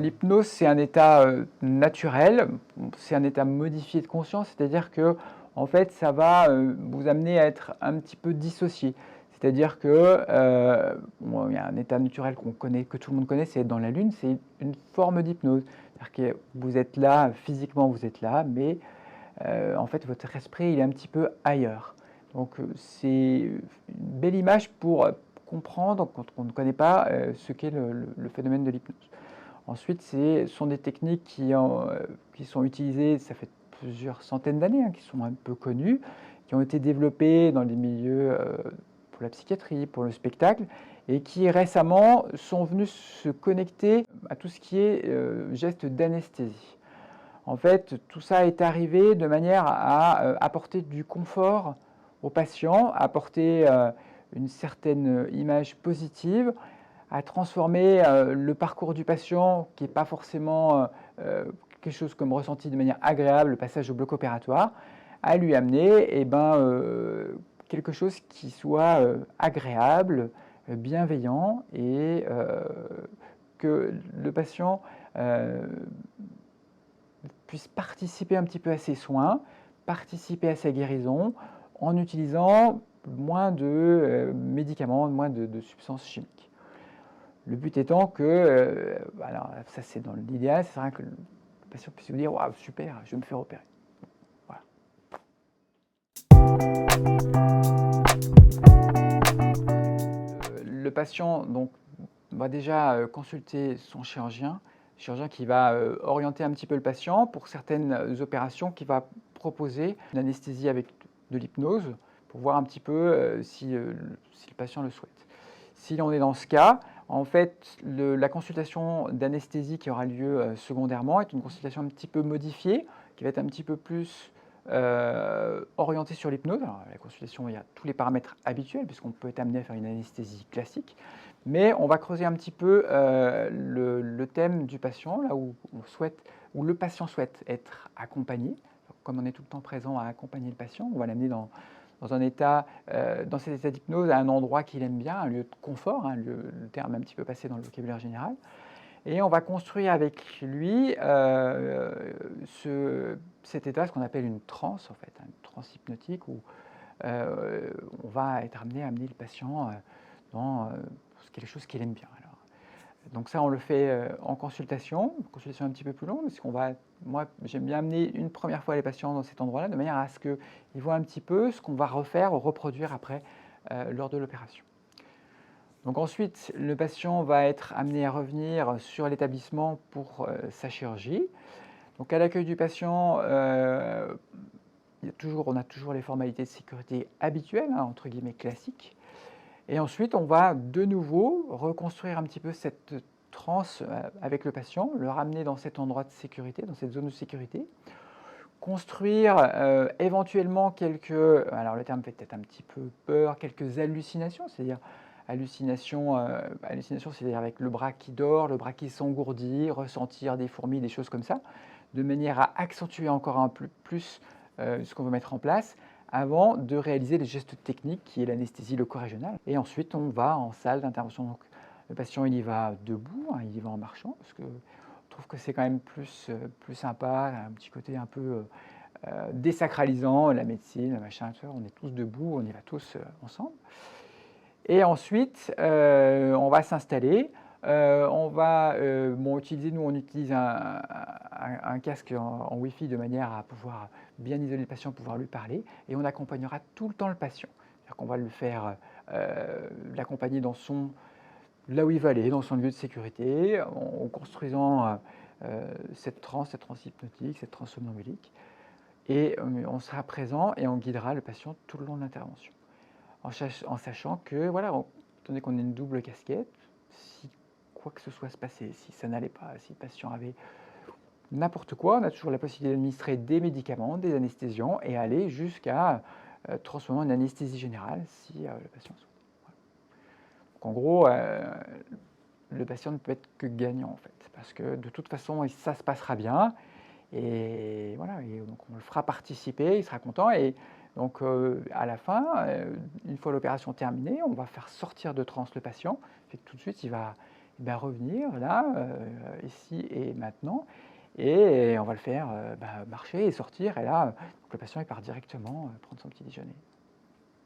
L'hypnose, c'est un état naturel, c'est un état modifié de conscience, c'est-à-dire que en fait, ça va vous amener à être un petit peu dissocié. C'est-à-dire que bon, il y a un état naturel qu'on connaît, que tout le monde connaît, c'est être dans la lune, c'est une forme d'hypnose. C'est-à-dire que vous êtes là, physiquement vous êtes là, mais en fait votre esprit il est un petit peu ailleurs. Donc c'est une belle image pour comprendre quand on ne connaît pas ce qu'est le phénomène de l'hypnose. Ensuite, ce sont des techniques qui sont utilisées, ça fait plusieurs centaines d'années, qui sont un peu connues, qui ont été développées dans les milieux pour la psychiatrie, pour le spectacle, et qui récemment sont venus se connecter à tout ce qui est geste d'anesthésie. En fait, tout ça est arrivé de manière à apporter du confort aux patients, à apporter une certaine image positive, à transformer le parcours du patient, qui n'est pas forcément quelque chose comme ressenti de manière agréable, le passage au bloc opératoire, à lui amener quelque chose qui soit agréable, bienveillant et que le patient puisse participer un petit peu à ses soins, participer à sa guérison en utilisant moins de médicaments, moins de substances chimiques. Le but étant que, alors ça c'est dans l'idéal, c'est vrai que le patient puisse vous dire waouh super, je vais me faire opérer. Voilà. Le patient donc va déjà consulter son chirurgien qui va orienter un petit peu le patient pour certaines opérations, qui va proposer une anesthésie avec de l'hypnose pour voir un petit peu si le patient le souhaite. Si on est dans ce cas, en fait, la consultation d'anesthésie qui aura lieu secondairement est une consultation un petit peu modifiée, qui va être un petit peu plus orientée sur l'hypnose. Alors, la consultation, il y a tous les paramètres habituels, puisqu'on peut être amené à faire une anesthésie classique, mais on va creuser un petit peu le thème du patient, là où le patient souhaite être accompagné. Comme on est tout le temps présent à accompagner le patient, on va l'amener dans un état, dans cet état d'hypnose, à un endroit qu'il aime bien, un lieu de confort, le terme un petit peu passé dans le vocabulaire général. Et on va construire avec lui cet état, ce qu'on appelle une transe, en fait, une transe hypnotique, où on va être amené à amener le patient dans quelque chose qu'il aime bien. Alors, donc ça, on le fait en consultation, une consultation un petit peu plus longue, parce qu'on va, moi, j'aime bien amener une première fois les patients dans cet endroit-là, de manière à ce qu'ils voient un petit peu ce qu'on va refaire ou reproduire après lors de l'opération. Donc ensuite, le patient va être amené à revenir sur l'établissement pour sa chirurgie. Donc à l'accueil du patient, on a toujours les formalités de sécurité habituelles, entre guillemets classiques. Et ensuite, on va de nouveau reconstruire un petit peu cette transe avec le patient, le ramener dans cet endroit de sécurité, dans cette zone de sécurité, construire éventuellement alors le terme fait peut-être un petit peu peur, quelques hallucinations, c'est-à-dire hallucination, c'est-à-dire avec le bras qui dort, le bras qui s'engourdit, ressentir des fourmis, des choses comme ça, de manière à accentuer encore un peu plus ce qu'on veut mettre en place, avant de réaliser les gestes techniques qui est l'anesthésie loco-régionale. Et ensuite, on va en salle d'intervention. Donc, le patient, il y va debout, il y va en marchant, parce que je trouve que c'est quand même plus sympa, un petit côté un peu désacralisant, la médecine, le machin, on est tous debout, on y va tous ensemble. Et ensuite, on va s'installer. On va utiliser, nous on utilise un casque en Wi-Fi de manière à pouvoir bien isoler le patient, pouvoir lui parler, et on accompagnera tout le temps le patient. C'est-à-dire qu'on va le faire l'accompagner là où il va aller, dans son lieu de sécurité, en construisant cette transe hypnotique, cette transe somnambulique, et on sera présent et on guidera le patient tout le long de l'intervention. En sachant que, voilà, étant donné qu'on a une double casquette, si quoi que ce soit se passait, si ça n'allait pas, si le patient avait n'importe quoi, on a toujours la possibilité d'administrer des médicaments, des anesthésiants, et aller jusqu'à transformer en anesthésie générale si le patient souhaite. Voilà. Donc en gros, le patient ne peut être que gagnant en fait, parce que de toute façon, ça se passera bien, et voilà, et donc on le fera participer, il sera content, et Donc à la fin, une fois l'opération terminée, on va faire sortir de transe le patient, fait que tout de suite il va, eh ben, revenir là, ici et maintenant, et on va le faire, marcher et sortir, et là, donc le patient il part directement, prendre son petit déjeuner.